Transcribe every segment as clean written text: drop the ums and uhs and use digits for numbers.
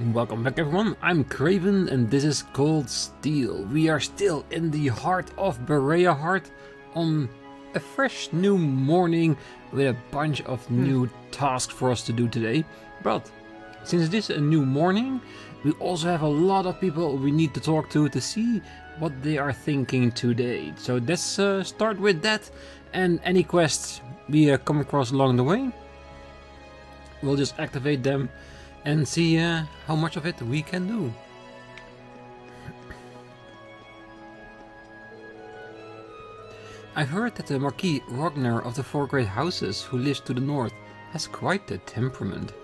Welcome back everyone, I'm Craven and this is Cold Steel. We are still in the heart of Bareahard on a fresh new morning with a bunch of new tasks for us to do today. But since it is a new morning, we also have a lot of people we need to talk to see what they are thinking today. So let's start with that, and any quests we come across along the way, we'll just activate them and see how much of it we can do. I've heard that the Marquis Ragnar of the Four Great Houses, who lives to the north, has quite the temperament.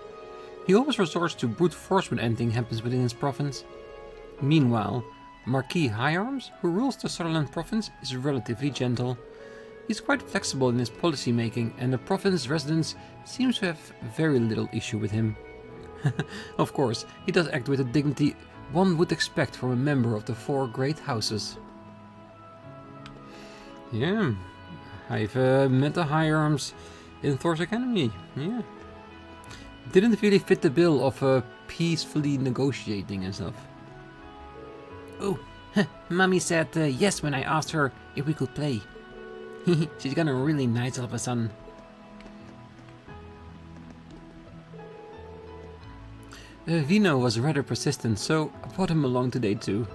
He always resorts to brute force when anything happens within his province. Meanwhile, Marquis Higharms, who rules the Sutherland province, is relatively gentle. He's quite flexible in his policy making, and the province residents seem to have very little issue with him. Of course, he does act with the dignity one would expect from a member of the Four Great Houses. Yeah, I've met the Higharms in Thors Academy, yeah. Didn't really fit the bill of peacefully negotiating and stuff. Oh, Mommy said yes when I asked her if we could play. She's got a really nice of a son. Vino was rather persistent, so I brought him along today too.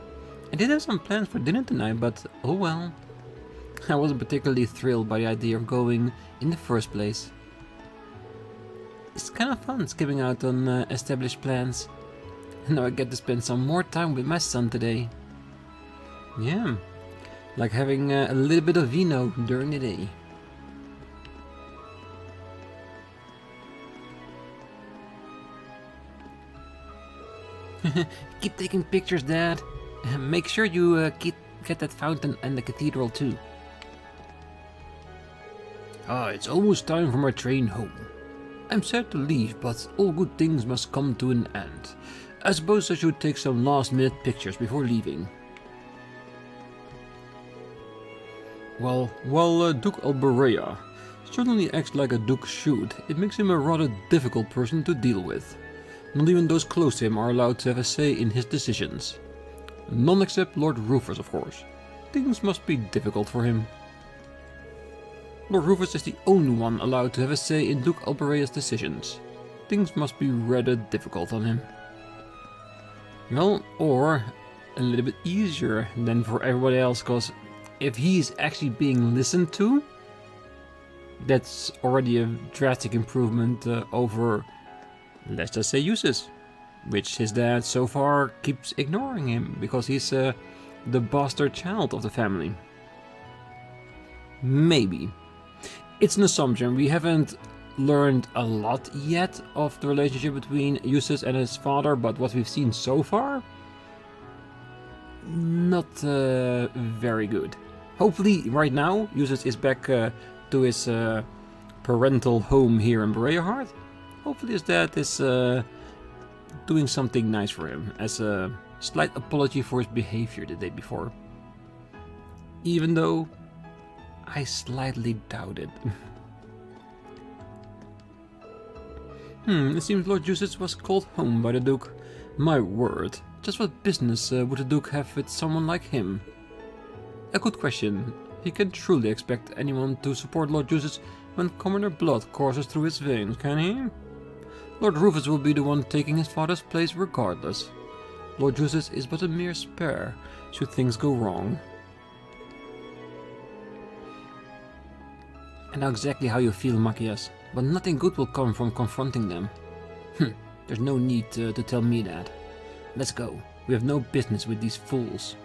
I did have some plans for dinner tonight, but oh well. I wasn't particularly thrilled by the idea of going in the first place. It's kind of fun skipping out on established plans. Now I get to spend some more time with my son today. Yeah, like having a little bit of vino during the day. Keep taking pictures, Dad. Make sure you get that fountain and the cathedral too. It's almost time for my train home. I'm sad to leave, but all good things must come to an end. I suppose I should take some last-minute pictures before leaving. Well, while Duke Alberea certainly acts like a duke should, it makes him a rather difficult person to deal with. Not even those close to him are allowed to have a say in his decisions. None except Lord Rufus, of course. Things must be difficult for him. Lord Rufus is the only one allowed to have a say in Duke Alberea's decisions. Things must be rather difficult on him. Well, or a little bit easier than for everybody else, because if he's actually being listened to, that's already a drastic improvement over, let's just say, uses, which his dad so far keeps ignoring him because he's the bastard child of the family. Maybe. It's an assumption. We haven't learned a lot yet of the relationship between Eustace and his father, but what we've seen so far, not very good. Hopefully right now Eustace is back to his parental home here in Bareahard. Hopefully his dad is doing something nice for him as a slight apology for his behavior the day before. Even though I slightly doubt it. It seems Lord Eustace was called home by the Duke. My word, just what business would the Duke have with someone like him? A good question. He can truly expect anyone to support Lord Eustace when commoner blood courses through his veins, can he? Lord Rufus will be the one taking his father's place regardless. Lord Eustace is but a mere spare, should things go wrong. I know exactly how you feel, Machias, but nothing good will come from confronting them. There's no need to tell me that. Let's go. We have no business with these fools.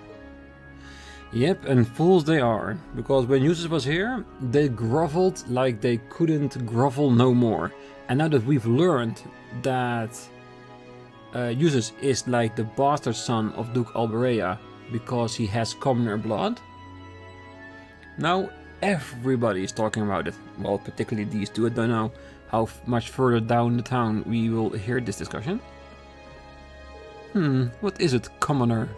Yep, and fools they are, because when Eustace was here, they groveled like they couldn't grovel no more. And now that we've learned that Eustace is like the bastard son of Duke Alberea because he has commoner blood, now everybody is talking about it. Well, particularly these two. I don't know how much further down the town we will hear this discussion. What is it, commoner?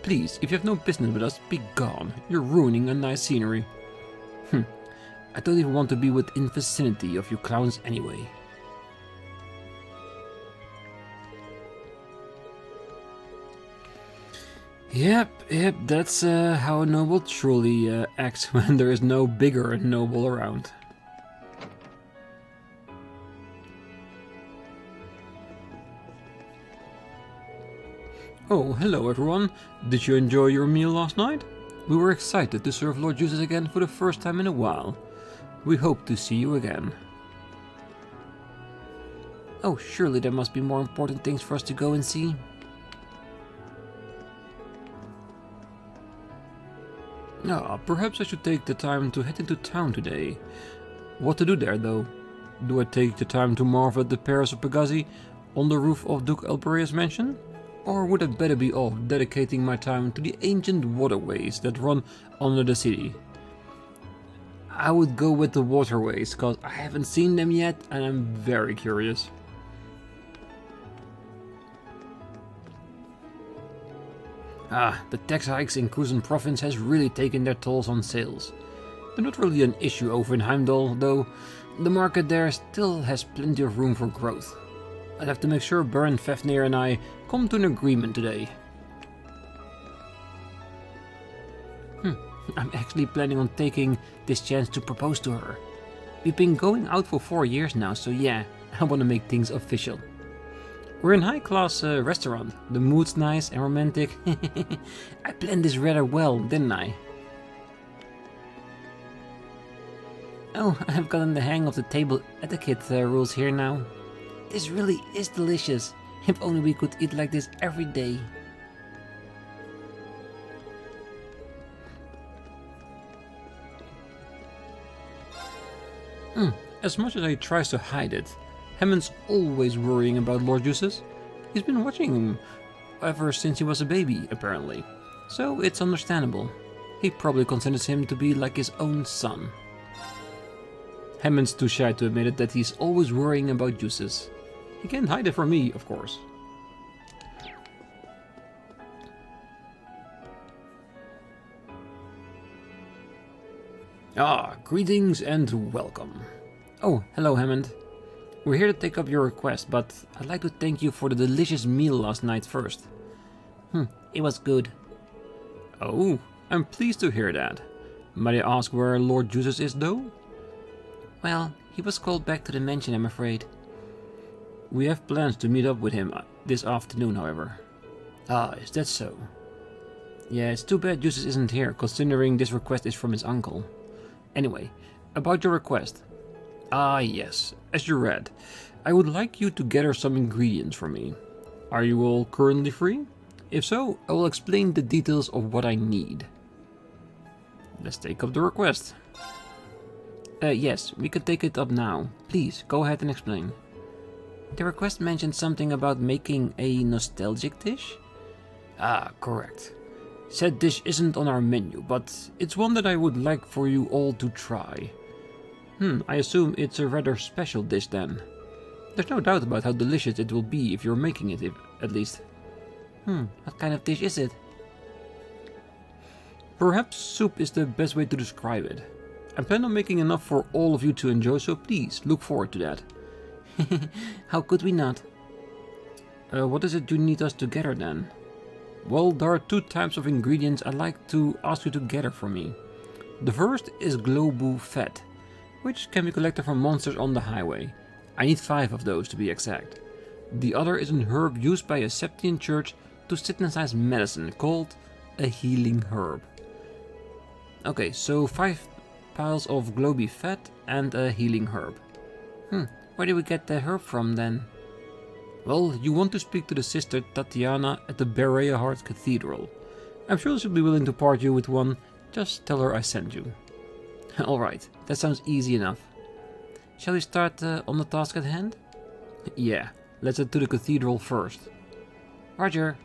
Please, if you have no business with us, be gone. You're ruining a nice scenery. I don't even want to be within vicinity of you clowns anyway. Yep, that's how a noble truly acts when there is no bigger noble around. Oh, hello everyone. Did you enjoy your meal last night? We were excited to serve Lord Juices again for the first time in a while. We hope to see you again. Oh, surely there must be more important things for us to go and see. Ah, perhaps I should take the time to head into town today. What to do there, though? Do I take the time to marvel at the pairs of Pegasi on the roof of Duke Elberia's mansion? Or would I better be off dedicating my time to the ancient waterways that run under the city? I would go with the waterways, cause I haven't seen them yet and I'm very curious. Ah, the tax hikes in Kuzen province has really taken their tolls on sales. They're not really an issue over in Heimdall, though the market there still has plenty of room for growth. I'd have to make sure Baron Fafnir and I come to an agreement today. I'm actually planning on taking this chance to propose to her. We've been going out for 4 years now, so yeah, I want to make things official. We're in high-class restaurant. The mood's nice and romantic. I planned this rather well, didn't I? Oh, I've gotten the hang of the table etiquette rules here now. This really is delicious. If only we could eat like this every day. As much as he tries to hide it, Hammond's always worrying about Lord Juices. He's been watching him ever since he was a baby, apparently. So it's understandable. He probably considers him to be like his own son. Hammond's too shy to admit it that he's always worrying about Juices. He can't hide it from me, of course. Ah, greetings and welcome. Oh, hello Hammond. We're here to take up your request, but I'd like to thank you for the delicious meal last night first. It was good. Oh, I'm pleased to hear that. Might I ask where Lord Juices is, though? Well, he was called back to the mansion, I'm afraid. We have plans to meet up with him this afternoon, however. Ah, is that so? Yeah, it's too bad Juices isn't here, considering this request is from his uncle. Anyway, about your request. Ah, yes, as you read. I would like you to gather some ingredients for me. Are you all currently free? If so, I will explain the details of what I need. Let's take up the request. Yes, we could take it up now. Please, go ahead and explain. The request mentioned something about making a nostalgic dish? Ah, correct. Said dish isn't on our menu, but it's one that I would like for you all to try. I assume it's a rather special dish then. There's no doubt about how delicious it will be if you're making it, at least. What kind of dish is it? Perhaps soup is the best way to describe it. I plan on making enough for all of you to enjoy, so please look forward to that. How could we not? What is it you need us to gather then? Well, there are 2 types of ingredients I'd like to ask you to gather for me. The first is Globu Fat, which can be collected from monsters on the highway. I need 5 of those to be exact. The other is an herb used by a Septian church to synthesize medicine called a healing herb. Okay, so 5 piles of Globu Fat and a healing herb. Where do we get the herb from then? Well, you want to speak to the sister Tatiana at the Bareahard Cathedral. I'm sure she'll be willing to part you with one. Just tell her I sent you. Alright, that sounds easy enough. Shall we start on the task at hand? Yeah, let's head to the cathedral first. Roger.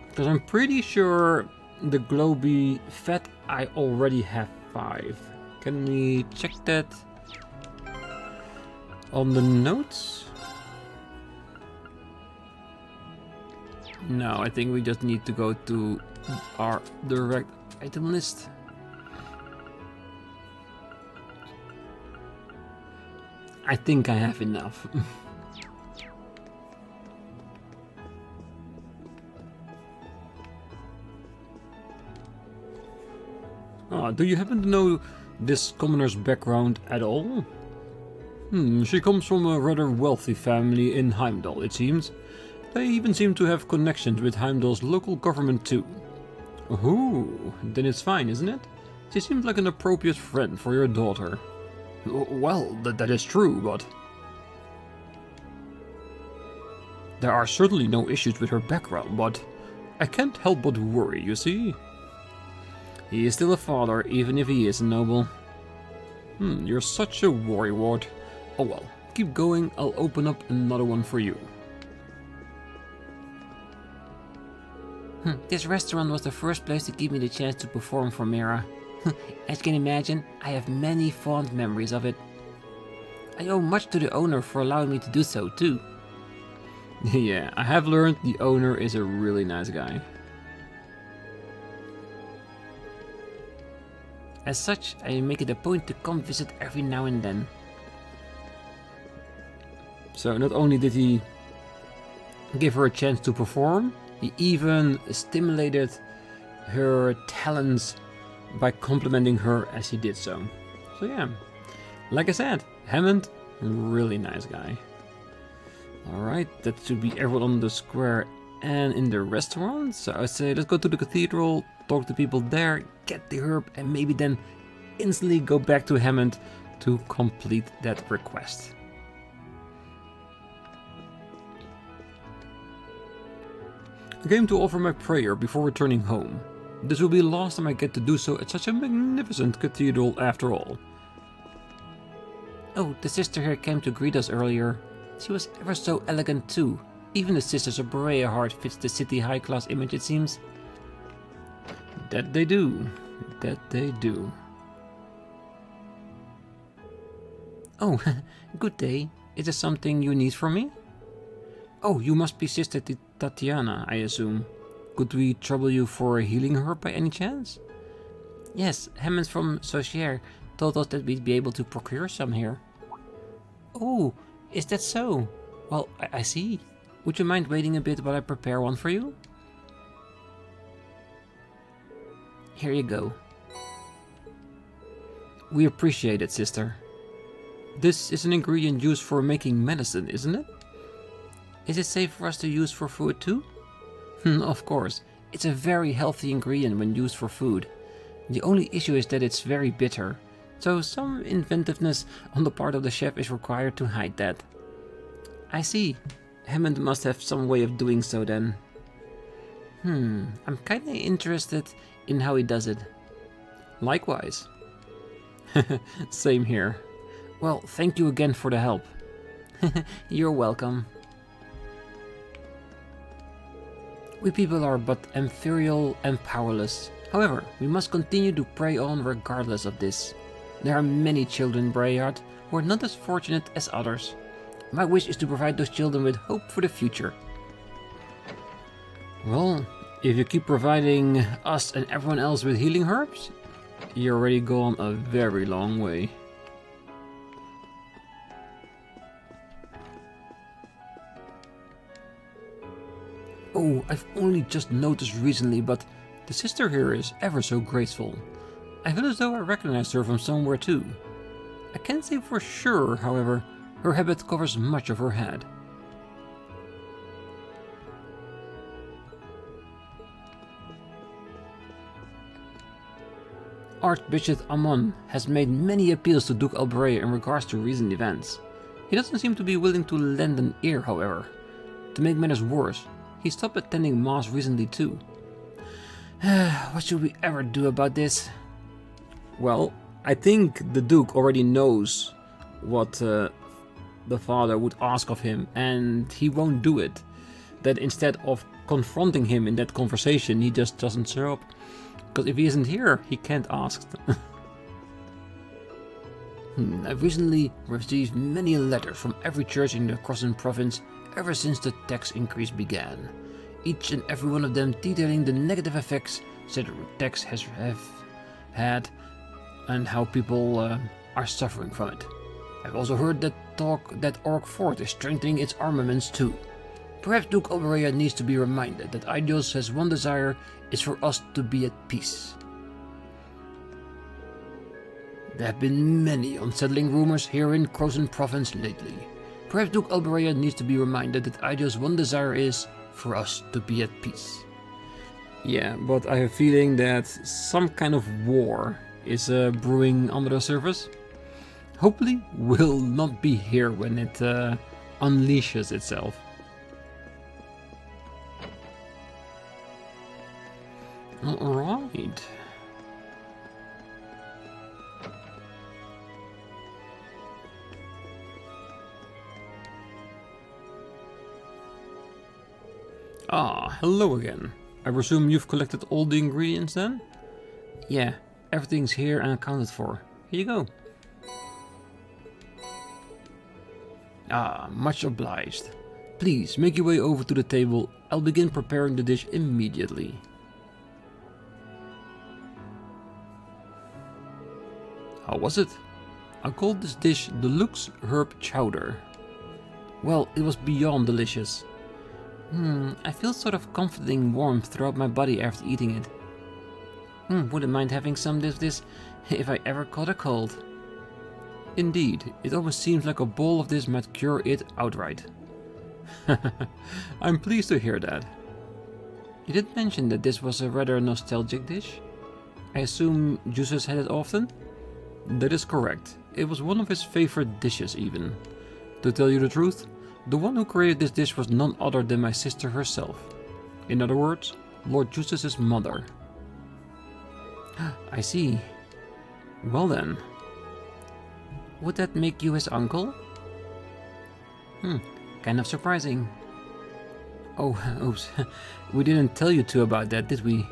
Because I'm pretty sure the Globu Fat I already have 5. Can we check that on the notes? No, I think we just need to go to our direct item list. I think I have enough. Do you happen to know this commoner's background at all? She comes from a rather wealthy family in Heimdall, it seems. They even seem to have connections with Heimdall's local government too. Oh, then it's fine, isn't it? She seems like an appropriate friend for your daughter. Well, that is true, but... There are certainly no issues with her background, but I can't help but worry, you see? He is still a father, even if he is a noble. You're such a worrywart. Oh well, keep going, I'll open up another one for you. This restaurant was the first place to give me the chance to perform for Mira. As you can imagine, I have many fond memories of it. I owe much to the owner for allowing me to do so too. Yeah, I have learned the owner is a really nice guy. As such, I make it a point to come visit every now and then. So not only did he give her a chance to perform, he even stimulated her talents by complimenting her as he did so. So yeah, like I said, Hammond, really nice guy. Alright, that should be everyone on the square and in the restaurant. So I would say let's go to the cathedral, talk to people there, get the herb, and maybe then instantly go back to Hammond to complete that request. I came to offer my prayer before returning home. This will be the last time I get to do so at such a magnificent cathedral after all. Oh, the sister here came to greet us earlier. She was ever so elegant too. Even the sisters of Bareahard fits the city high-class image, it seems. That they do. That they do. Oh, good day. Is there something you need from me? Oh, you must be Sister Tatiana, I assume. Could we trouble you for healing her by any chance? Yes, Hammonds from Saucier told us that we'd be able to procure some here. Oh, is that so? Well, I see. Would you mind waiting a bit while I prepare one for you? Here you go. We appreciate it, sister. This is an ingredient used for making medicine, isn't it? Is it safe for us to use for food too? Of course. It's a very healthy ingredient when used for food. The only issue is that it's very bitter, so some inventiveness on the part of the chef is required to hide that. I see. Hammond must have some way of doing so then. I'm kinda interested in how he does it. Likewise. Same here. Well, thank you again for the help. You're welcome. We people are but inferior and powerless. However, we must continue to pray on regardless of this. There are many children in Bareahard who are not as fortunate as others. My wish is to provide those children with hope for the future. Well, if you keep providing us and everyone else with healing herbs, you're already gone a very long way. Oh, I've only just noticed recently, but the sister here is ever so graceful. I feel as though I recognized her from somewhere too. I can't say for sure, however, her habit covers much of her head. Archbishop Amon has made many appeals to Duke Alberea in regards to recent events. He doesn't seem to be willing to lend an ear, however. To make matters worse, he stopped attending Mass recently too. What should we ever do about this? Well, I think the Duke already knows what the father would ask of him, and he won't do it. That instead of confronting him in that conversation, he just doesn't show up. Because if he isn't here, he can't ask. I've recently received many letters from every church in the Crossen province ever since the tax increase began. Each and every one of them detailing the negative effects said tax have had and how people are suffering from it. I've also heard that talk that Orcs Fort is strengthening its armaments too. Perhaps Duke Alberea needs to be reminded that Eidos has one desire, is for us to be at peace. There have been many unsettling rumors here in Crozen Province lately. Perhaps Duke Alberea needs to be reminded that Ida's one desire is for us to be at peace. Yeah, but I have a feeling that some kind of war is brewing under the surface. Hopefully will not be here when it unleashes itself. Alright. Ah, hello again. I presume you've collected all the ingredients then? Yeah, everything's here and accounted for. Here you go. Ah, much obliged. Please, make your way over to the table. I'll begin preparing the dish immediately. How was it? I called this dish the Lux Herb Chowder. Well, it was beyond delicious. I feel sort of comforting warmth throughout my body after eating it. Wouldn't mind having some of this if I ever caught a cold. Indeed, it almost seems like a bowl of this might cure it outright. I'm pleased to hear that. You did mention that this was a rather nostalgic dish? I assume Juices had it often? That is correct. It was one of his favorite dishes even. To tell you the truth, the one who created this dish was none other than my sister herself. In other words, Lord Justice's mother. I see. Well then. Would that make you his uncle? Kind of surprising. Oh, oops. We didn't tell you two about that, did we?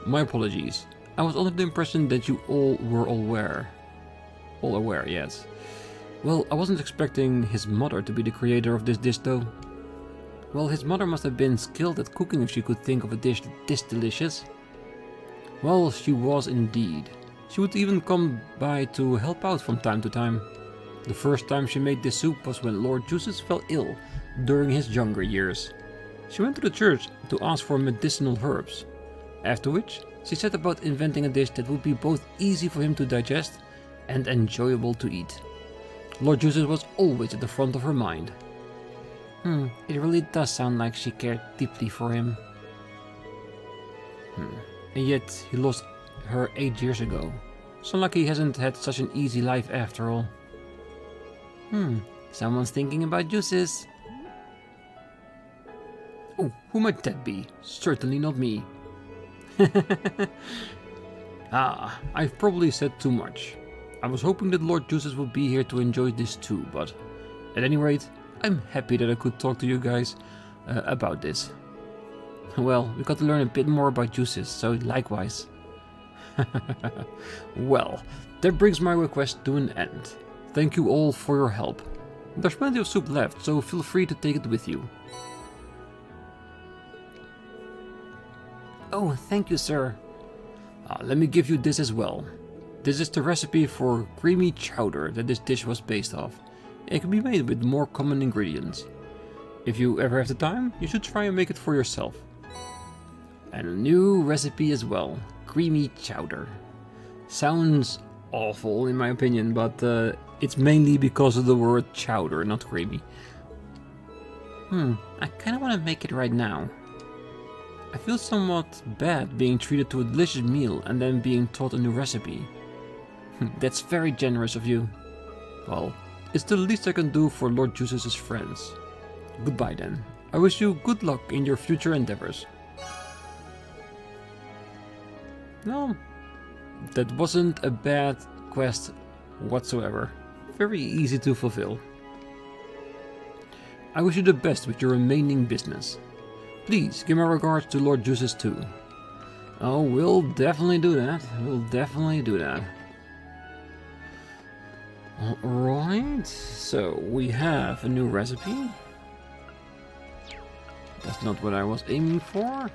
My apologies. I was under the impression that you all were aware. All aware, yes. Well, I wasn't expecting his mother to be the creator of this dish though. Well, his mother must have been skilled at cooking if she could think of a dish this delicious. Well, she was indeed. She would even come by to help out from time to time. The first time she made this soup was when Lord Juices fell ill during his younger years. She went to the church to ask for medicinal herbs. After which, she set about inventing a dish that would be both easy for him to digest and enjoyable to eat. Lord Juices was always at the front of her mind. It really does sound like she cared deeply for him. And yet, he lost her 8 years ago. So lucky he hasn't had such an easy life after all. Someone's thinking about Juices. Oh, who might that be? Certainly not me. I've probably said too much. I was hoping that Lord Juices would be here to enjoy this too, but at any rate, I'm happy that I could talk to you guys about this. Well, we got to learn a bit more about Juices, so likewise. Well, that brings my request to an end. Thank you all for your help. There's plenty of soup left, so feel free to take it with you. Oh, thank you, sir. Let me give you this as well. This is the recipe for creamy chowder that this dish was based off. It can be made with more common ingredients. If you ever have the time, you should try and make it for yourself. And a new recipe as well. Creamy chowder. Sounds awful in my opinion, but it's mainly because of the word chowder, not creamy. I kinda wanna make it right now. I feel somewhat bad being treated to a delicious meal and then being taught a new recipe. That's very generous of you. Well, it's the least I can do for Lord Juice's friends. Goodbye then. I wish you good luck in your future endeavors. Well, that wasn't a bad quest whatsoever. Very easy to fulfill. I wish you the best with your remaining business. Please give my regards to Lord Juices too. Oh, we'll definitely do that. We'll definitely do that. Alright, so we have a new recipe. That's not what I was aiming for.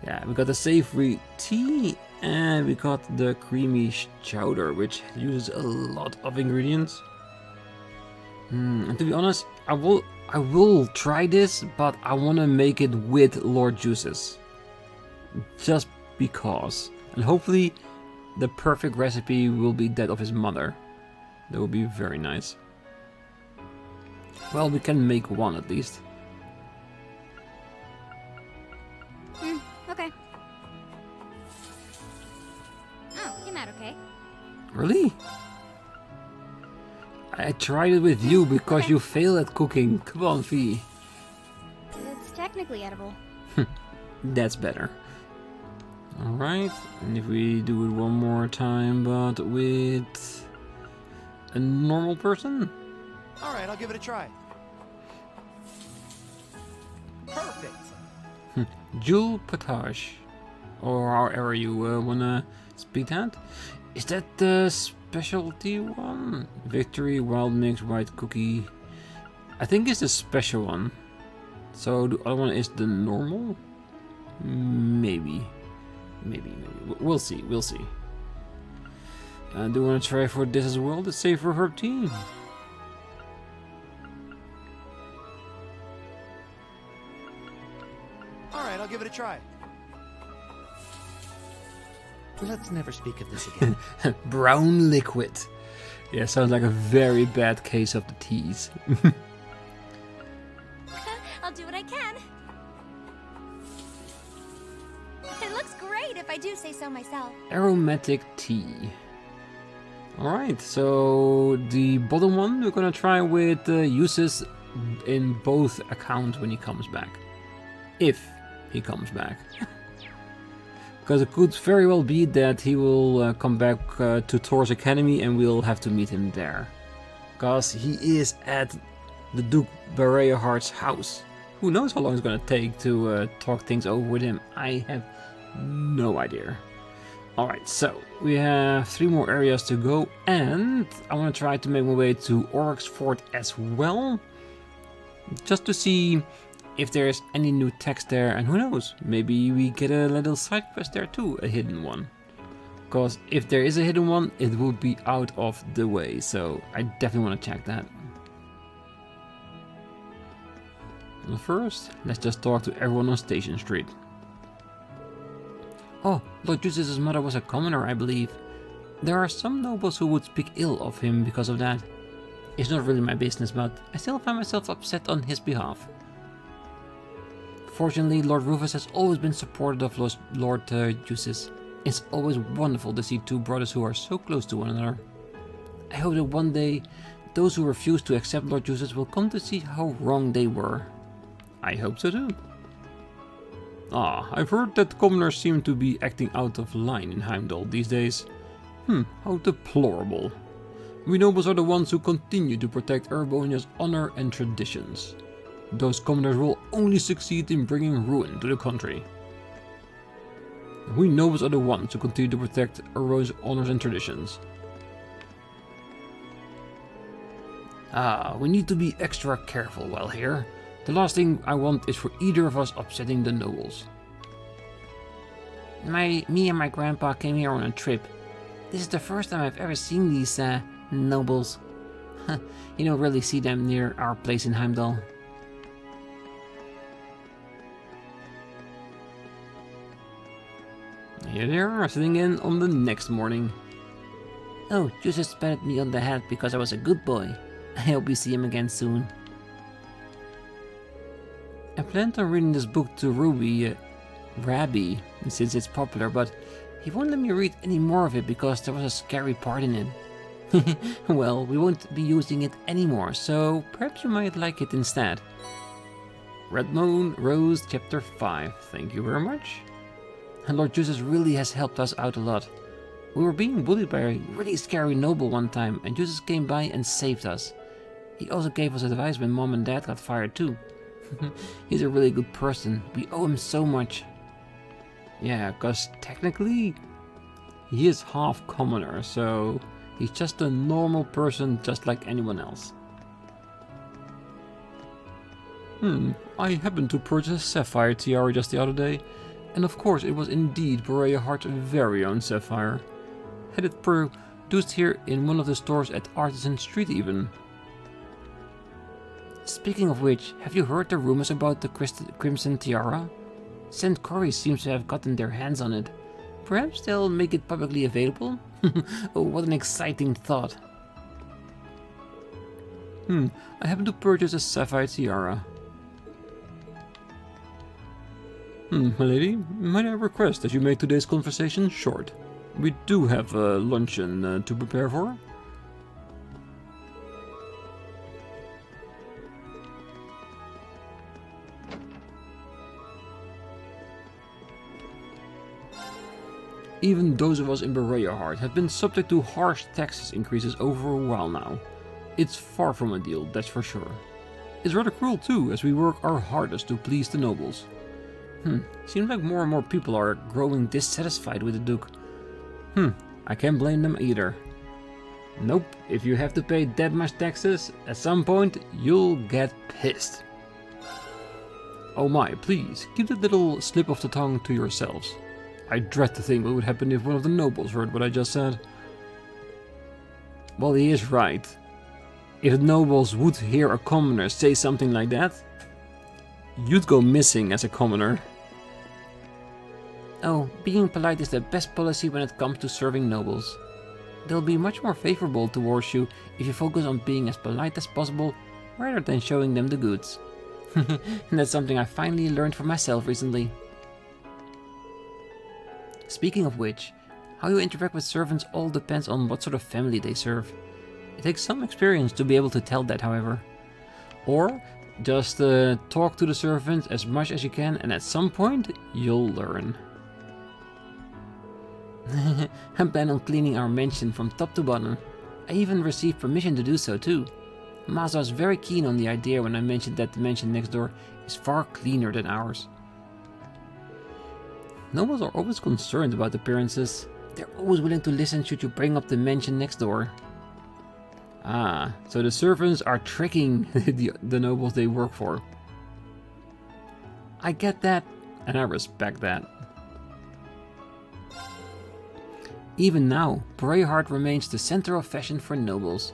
Yeah, we got the savory tea and we got the creamy chowder, which uses a lot of ingredients. And to be honest, I will try this, but I want to make it with Lord Juices. Just because. And hopefully the perfect recipe will be that of his mother. That would be very nice. Well, we can make one at least. Okay. Oh, came out okay. Really? I tried it with you because you failed at cooking. Come on, Fee. It's technically edible. That's better. Alright, and if we do it one more time, but with a normal person? Alright, I'll give it a try. Perfect! Jewel Potage. Or however you wanna speak that. Is that the specialty one? Victory, wild mix, white cookie. I think it's the special one. So the other one is the normal? Maybe. Maybe. We'll see, we'll see. Do you want to try for this as well? The save for her team. Alright, I'll give it a try. Let's never speak of this again. Brown liquid. Yeah, sounds like a very bad case of the teas. I'll do what I can. It looks great if I do say so myself. Aromatic tea. Alright, so the bottom one we're gonna try with uses in both accounts when he comes back. If he comes back. Because it could very well be that he will come back to Thors Academy and we'll have to meet him there. Because he is at the Duke Bareahard's house. Who knows how long it's gonna take to talk things over with him. I have no idea. Alright, so we have 3 more areas to go, and I want to try to make my way to Orcs Fort as well, just to see if there's any new text there, and who knows, maybe we get a little side quest there too, a hidden one. Because if there is a hidden one, it will be out of the way, so I definitely want to check that. But first, let's just talk to everyone on Station Street. Oh, Lord Justus' mother was a commoner, I believe. There are some nobles who would speak ill of him because of that. It's not really my business, but I still find myself upset on his behalf. Fortunately, Lord Rufus has always been supportive of Lord Justus. It's always wonderful to see 2 brothers who are so close to one another. I hope that one day, those who refuse to accept Lord Justus will come to see how wrong they were. I hope so too. Ah, I've heard that commoners seem to be acting out of line in Heimdall these days. How deplorable. We nobles are the ones who continue to protect Erebonia's honor and traditions. Those commoners will only succeed in bringing ruin to the country. We nobles are the ones who continue to protect Erebonia's honors and traditions. Ah, we need to be extra careful while here. The last thing I want is for either of us upsetting the nobles. Me and my grandpa came here on a trip. This is the first time I've ever seen these nobles. You don't really see them near our place in Heimdall. Here they are, sitting in on the next morning. Oh, Justus patted me on the head because I was a good boy. I hope we see him again soon. I planned on reading this book to Rabbi, since it's popular, but he won't let me read any more of it because there was a scary part in it. Well, we won't be using it anymore, so perhaps you might like it instead. Red Moon Rose Chapter 5, thank you very much. And Lord Justus really has helped us out a lot. We were being bullied by a really scary noble one time, and Justus came by and saved us. He also gave us advice when Mom and Dad got fired too. He's a really good person. We owe him so much. Yeah, because technically he is half commoner, so he's just a normal person just like anyone else. I happened to purchase a sapphire tiara just the other day, and of course it was indeed Bareahard's very own sapphire. Had it produced here in one of the stores at Artisan Street even. Speaking of which, have you heard the rumors about the Crimson Tiara? St. Cory seems to have gotten their hands on it. Perhaps they'll make it publicly available? Oh, what an exciting thought. I happen to purchase a sapphire tiara. My lady, might I request that you make today's conversation short? We do have a luncheon to prepare for. Even those of us in Bareahard have been subject to harsh taxes increases over a while now. It's far from a deal, that's for sure. It's rather cruel too, as we work our hardest to please the nobles. Seems like more and more people are growing dissatisfied with the Duke. I can't blame them either. Nope, if you have to pay that much taxes, at some point you'll get pissed. Oh my, please, keep that little slip of the tongue to yourselves. I dread to think what would happen if one of the nobles heard what I just said. Well, he is right. If the nobles would hear a commoner say something like that, you'd go missing as a commoner. Oh, being polite is the best policy when it comes to serving nobles. They'll be much more favorable towards you if you focus on being as polite as possible rather than showing them the goods. And that's something I finally learned for myself recently. Speaking of which, how you interact with servants all depends on what sort of family they serve. It takes some experience to be able to tell that, however. Or just talk to the servants as much as you can, and at some point you'll learn. I plan on cleaning our mansion from top to bottom. I even received permission to do so too. Maza was very keen on the idea when I mentioned that the mansion next door is far cleaner than ours. Nobles are always concerned about appearances. They're always willing to listen should you bring up the mansion next door. Ah, so the servants are tricking the nobles they work for. I get that, and I respect that. Even now, Bareahard remains the center of fashion for nobles.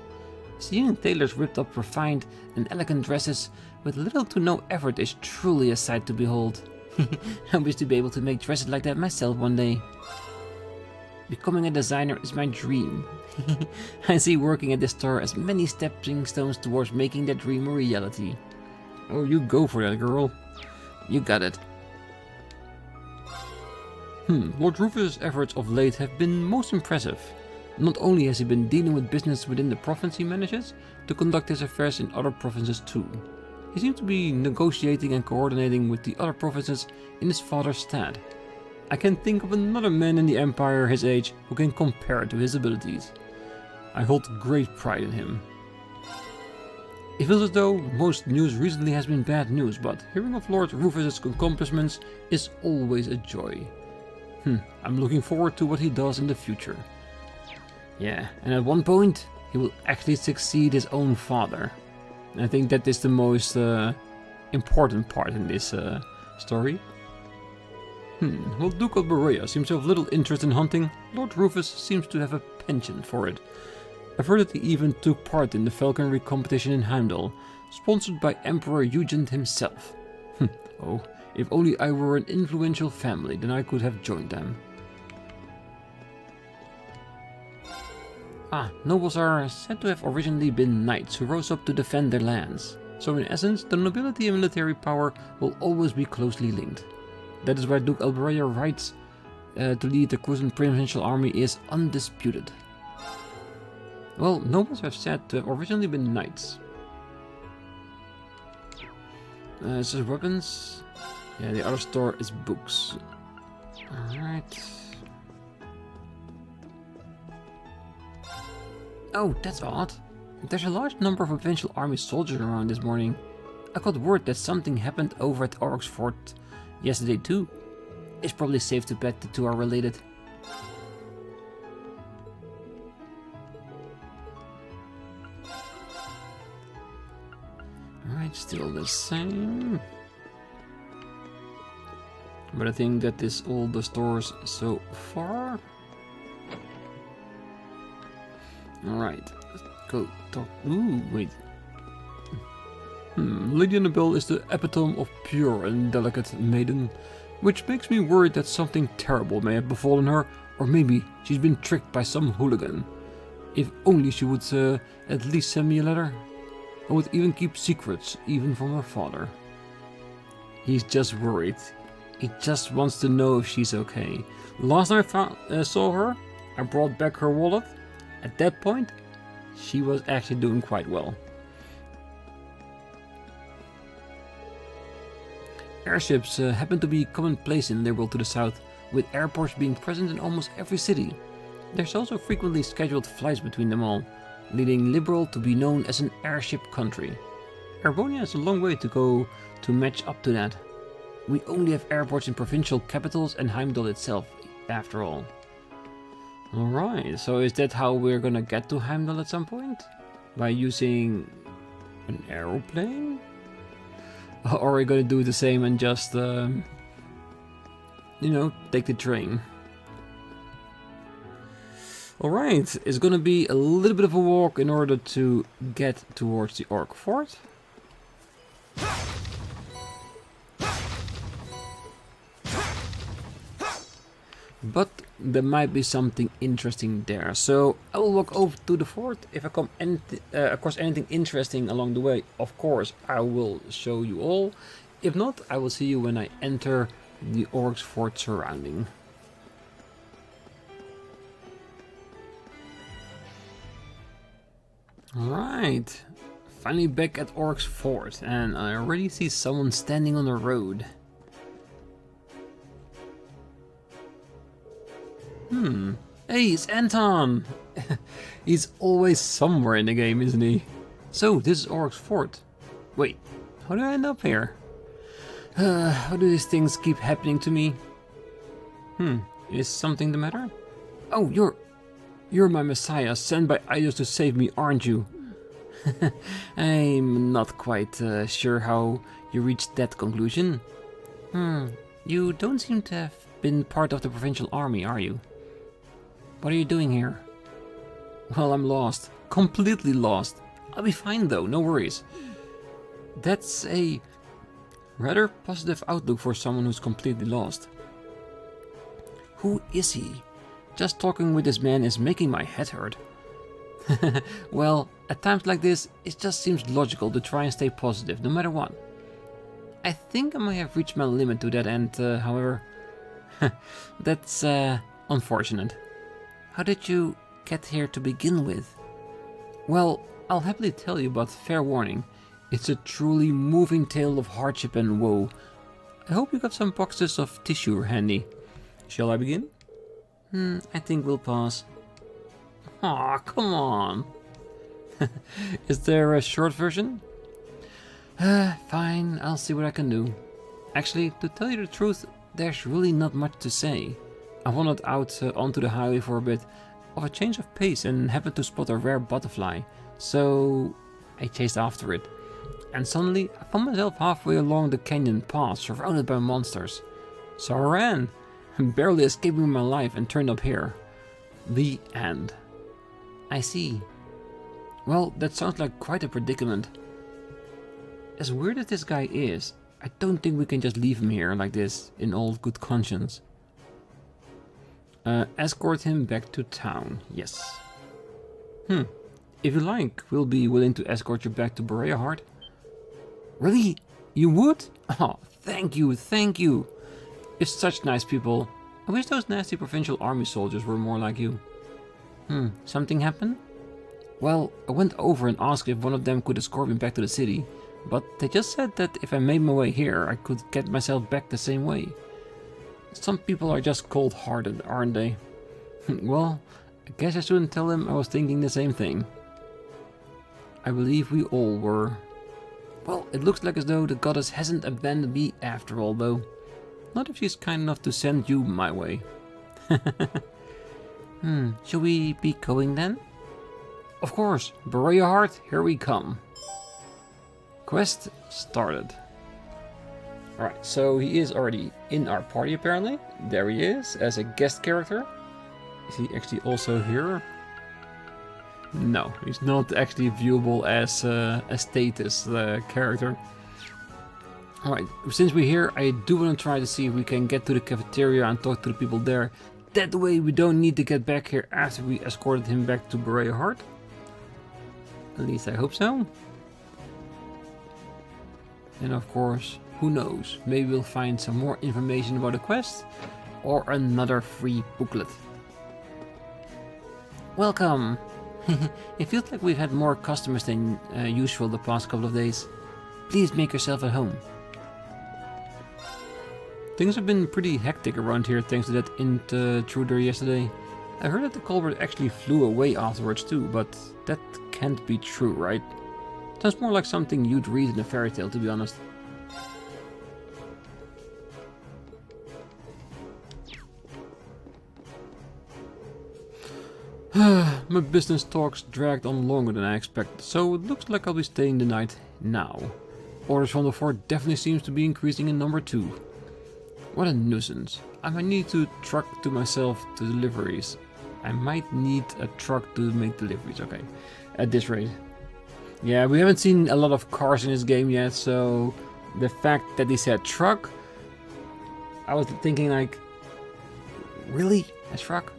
Seeing tailors ripped up refined and elegant dresses with little to no effort is truly a sight to behold. I wish to be able to make dresses like that myself one day. Becoming a designer is my dream. I see working at this store as many stepping stones towards making that dream a reality. Oh, you go for that, girl. You got it. Lord Rufus' efforts of late have been most impressive. Not only has he been dealing with business within the province he manages, to conduct his affairs in other provinces too. He seems to be negotiating and coordinating with the other provinces in his father's stead. I can't think of another man in the Empire his age who can compare to his abilities. I hold great pride in him. It feels as though most news recently has been bad news, but hearing of Lord Rufus' accomplishments is always a joy. I'm looking forward to what he does in the future. Yeah, and at one point, he will actually succeed his own father. And I think that is the most important part in this story. Well, Duke of Bareahard seems to have little interest in hunting. Lord Rufus seems to have a penchant for it. I've heard that he even took part in the falconry competition in Heimdall, sponsored by Emperor Eugent himself. Oh, if only I were an influential family, then I could have joined them. Ah, nobles are said to have originally been knights who rose up to defend their lands. So in essence, the nobility and military power will always be closely linked. That is why Duke Alberia writes to lead the Cruisin' Provincial Army is undisputed. Well, nobles have said to have originally been knights. This is weapons. Yeah, the other store is books. Alright. Oh, that's odd. There's a large number of provincial army soldiers around this morning. I got word that something happened over at Orcs Fort yesterday too. It's probably safe to bet the two are related. Alright, still the same. But I think that is all the stores so far. Alright, let's go talk. Ooh, wait. Lady Annabelle is the epitome of pure and delicate maiden. which makes me worried that something terrible may have befallen her, or maybe she's been tricked by some hooligan. If only she would at least send me a letter. I would even keep secrets, even from her father. He's just worried. He just wants to know if she's okay. Last time I saw her, I brought back her wallet. At that point, she was actually doing quite well. Airships happen to be commonplace in Liberal to the south, with airports being present in almost every city. There's also frequently scheduled flights between them all, leading Liberal to be known as an airship country. Erebonian has a long way to go to match up to that. We only have airports in provincial capitals and Heimdall itself, after all. Alright, so is that how we're gonna get to Heimdall at some point? By using an aeroplane? Or are we gonna do the same and just, you know, take the train? Alright, it's gonna be a little bit of a walk in order to get towards the Orc Fort. But there might be something interesting there, so I will walk over to the fort. If I come across anything interesting along the way, of course I will show you all. If not, I will see you when I enter the Orcs Fort surrounding. Alright, finally back at Orcs Fort, and I already see someone standing on the road. Hey, it's Anton! He's always somewhere in the game, isn't he? So, this is Orcs Fort. Wait, how did I end up here? How do these things keep happening to me? Is something the matter? Oh, you're my messiah, sent by idols to save me, aren't you? I'm not quite sure how you reached that conclusion. You don't seem to have been part of the provincial army, are you? What are you doing here? Well, I'm lost. Completely lost. I'll be fine though, no worries. That's a rather positive outlook for someone who's completely lost. Who is he? Just talking with this man is making my head hurt. Well, at times like this, it just seems logical to try and stay positive, no matter what. I think I might have reached my limit to that end, however. That's unfortunate. How did you get here to begin with? Well, I'll happily tell you, but fair warning, it's a truly moving tale of hardship and woe. I hope you got some boxes of tissue handy. Shall I begin? I think we'll pass. Aw, come on. Is there a short version? Fine, I'll see what I can do. Actually, to tell you the truth, there's really not much to say. I wandered out onto the highway for a bit of a change of pace and happened to spot a rare butterfly, so I chased after it. And suddenly I found myself halfway along the canyon path, surrounded by monsters. So I ran, barely escaping my life, and turned up here. The end. I see. Well, that sounds like quite a predicament. As weird as this guy is, I don't think we can just leave him here like this, in all good conscience. Escort him back to town, yes. If you like, we'll be willing to escort you back to Bareahard. Really? You would? Oh, thank you, thank you. You're such nice people. I wish those nasty provincial army soldiers were more like you. Something happened? Well, I went over and asked if one of them could escort me back to the city, but they just said that if I made my way here, I could get myself back the same way. Some people are just cold-hearted, aren't they? Well, I guess I shouldn't tell them I was thinking the same thing. I believe we all were. Well, it looks like as though the goddess hasn't abandoned me after all, though. Not if she's kind enough to send you my way. Shall we be going then? Of course, Bareahard, here we come. Quest started. Alright, so he is already in our party apparently. There he is, as a guest character. Is he actually also here? No, he's not actually viewable as a status character. Alright, since we're here, I do want to try to see if we can get to the cafeteria and talk to the people there. That way we don't need to get back here after we escorted him back to Bareahard. At least I hope so. And of course, who knows, maybe we'll find some more information about the quest or another free booklet. Welcome! It feels like we've had more customers than usual the past couple of days. Please make yourself at home. Things have been pretty hectic around here thanks to that intruder yesterday. I heard that the culprit actually flew away afterwards too, but that can't be true, right? Sounds more like something you'd read in a fairy tale, to be honest. My business talks dragged on longer than I expected, so it looks like I'll be staying the night now. Orders from the fort definitely seems to be increasing in number 2. What a nuisance. I might need to truck to myself to deliveries. I might need a truck to make deliveries, okay. At this rate. Yeah, we haven't seen a lot of cars in this game yet, so the fact that they said truck, I was thinking like, really? A truck?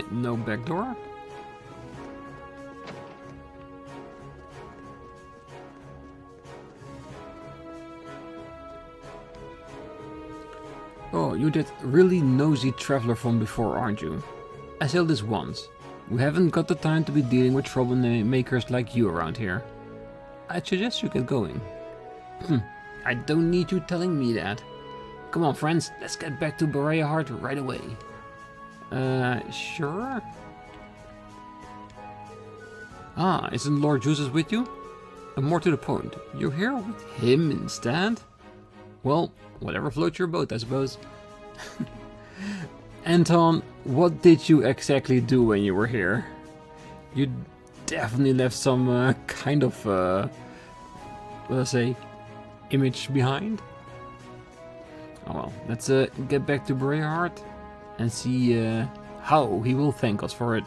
No back door. Oh, you're that really nosy traveler from before, aren't you? I said this once. We haven't got the time to be dealing with troublemakers like you around here. I'd suggest you get going. I don't need you telling me that. Come on, friends, let's get back to Bareahard right away. Sure? Ah, isn't Lord Jesus with you? And more to the point, you're here with him instead? Well, whatever floats your boat, I suppose. Anton, what did you exactly do when you were here? You definitely left some kind of, let's say, image behind. Oh well, let's get back to Bareahard and see how he will thank us for it.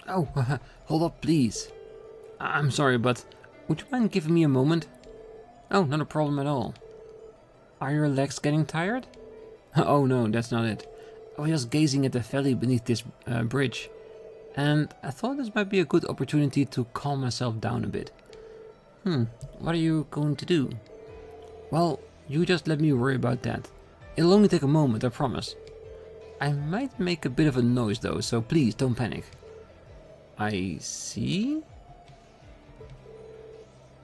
Oh, hold up please. I'm sorry, but would you mind giving me a moment? Oh, not a problem at all. Are your legs getting tired? Oh no, that's not it. I was just gazing at the valley beneath this bridge, and I thought this might be a good opportunity to calm myself down a bit. What are you going to do? Well, you just let me worry about that. It'll only take a moment, I promise. I might make a bit of a noise though, so please don't panic. I see?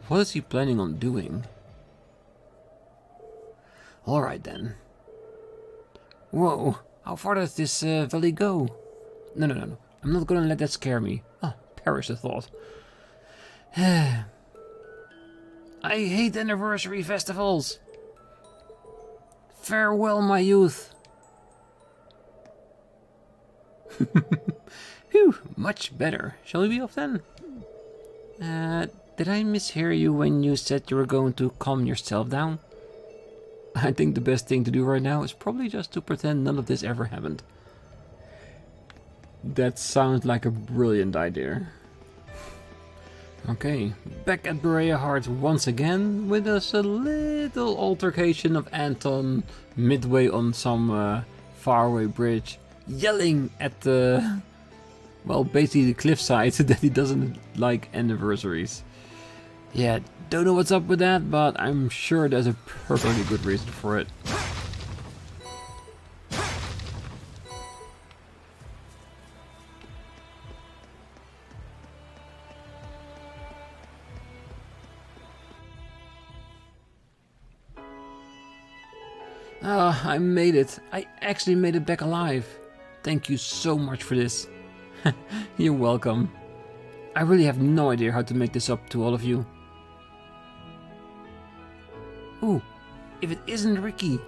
What is he planning on doing? Alright then. Whoa, how far does this valley go? No. I'm not gonna let that scare me. Oh, perish the thought. I hate anniversary festivals. Farewell, my youth. Phew, much better. Shall we be off then? Did I mishear you when you said you were going to calm yourself down? I think the best thing to do right now is probably just to pretend none of this ever happened. That sounds like a brilliant idea. Okay, back at Bareahard once again with us a little altercation of Anton midway on some faraway bridge, yelling at the, well, basically the cliffside that he doesn't like anniversaries. Yeah, don't know what's up with that, but I'm sure there's a perfectly good reason for it. Ah, I made it. I actually made it back alive. Thank you so much for this. You're welcome. I really have no idea how to make this up to all of you. Ooh, if it isn't Ricky.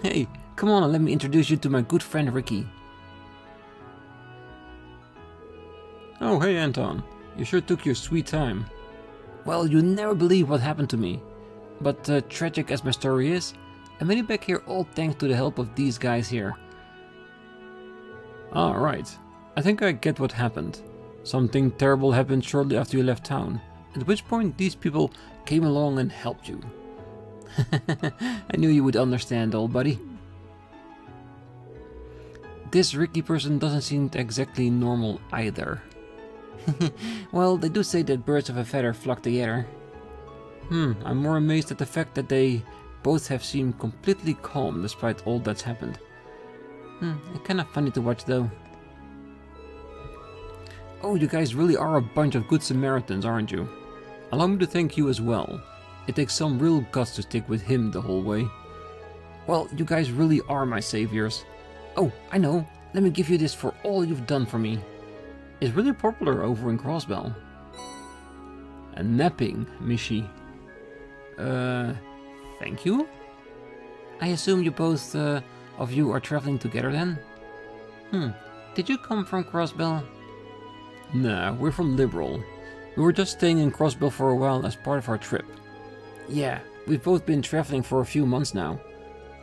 Hey, come on and let me introduce you to my good friend Ricky. Oh, hey Anton. You sure took your sweet time. Well, you'll never believe what happened to me. But tragic as my story is, I made it back here all thanks to the help of these guys here. Alright, I think I get what happened. Something terrible happened shortly after you left town, at which point these people came along and helped you. I knew you would understand, old buddy. This Ricky person doesn't seem exactly normal either. Well, they do say that birds of a feather flock together. I'm more amazed at the fact that they both have seemed completely calm despite all that's happened. It's kind of funny to watch though. Oh, you guys really are a bunch of good Samaritans, aren't you? Allow me to thank you as well. It takes some real guts to stick with him the whole way. Well, you guys really are my saviors. Oh, I know. Let me give you this for all you've done for me. It's really popular over in Crossbell. A napping, Mishi. Thank you? I assume you both of you are traveling together then? Did you come from Crossbell? Nah, we're from Liberal. We were just staying in Crossbell for a while as part of our trip. Yeah, we've both been traveling for a few months now.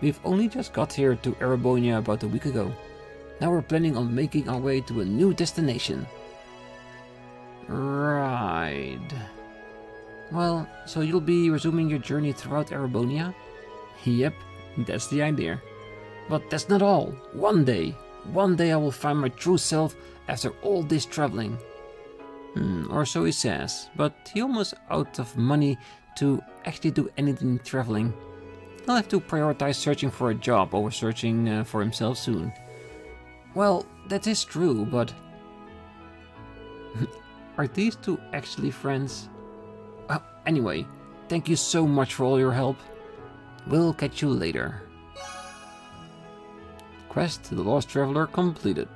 We've only just got here to Erebonia about a week ago. Now we're planning on making our way to a new destination. Right. Well, so you'll be resuming your journey throughout Erebonia? Yep, that's the idea. But that's not all. One day I will find my true self after all this traveling. Or so he says, but he almost out of money to actually do anything traveling. He'll have to prioritize searching for a job over searching for himself soon. Well, that is true, but... Are these two actually friends? Anyway, thank you so much for all your help. We'll catch you later. Quest to the Lost Traveler completed.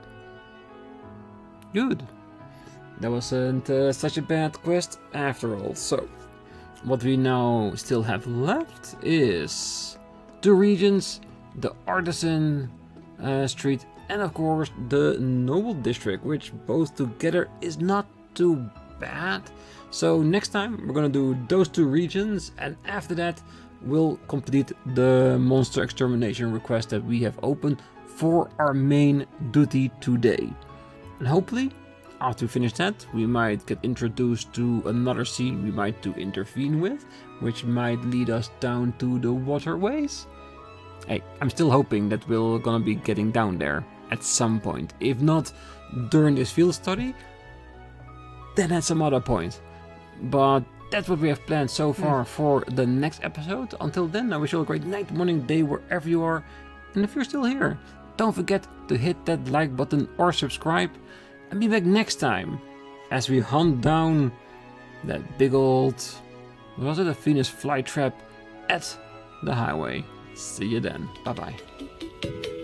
Good. That wasn't such a bad quest after all. So, what we now still have left is 2 regions, the Artisan Street, and of course the Noble District, which both together is not too bad. So next time we're gonna do those 2 regions, and after that we'll complete the monster extermination request that we have opened for our main duty today. And hopefully after we finish that, we might get introduced to another scene we might to intervene with, which might lead us down to the waterways. Hey, I'm still hoping that we're gonna be getting down there at some point. If not during this field study, then at some other point. But that's what we have planned so far for the next episode. Until then, I wish you all a great night, morning, day, wherever you are. And if you're still here, don't forget to hit that like button or subscribe. And be back next time as we hunt down that big old, was it a Venus flytrap at the highway. See you then. Bye bye.